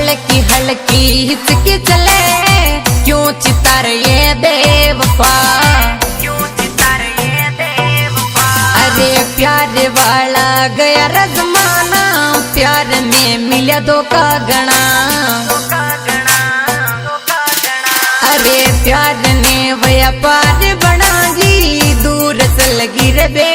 हल्की हल्की हिचकी चले, क्यों चितार ये बेवफा, अरे प्यार वाला गया रजमाना, प्यार में मिला धोखा गणा, अरे प्यार ने व्यापार बना दी, दूर से लगी रे बे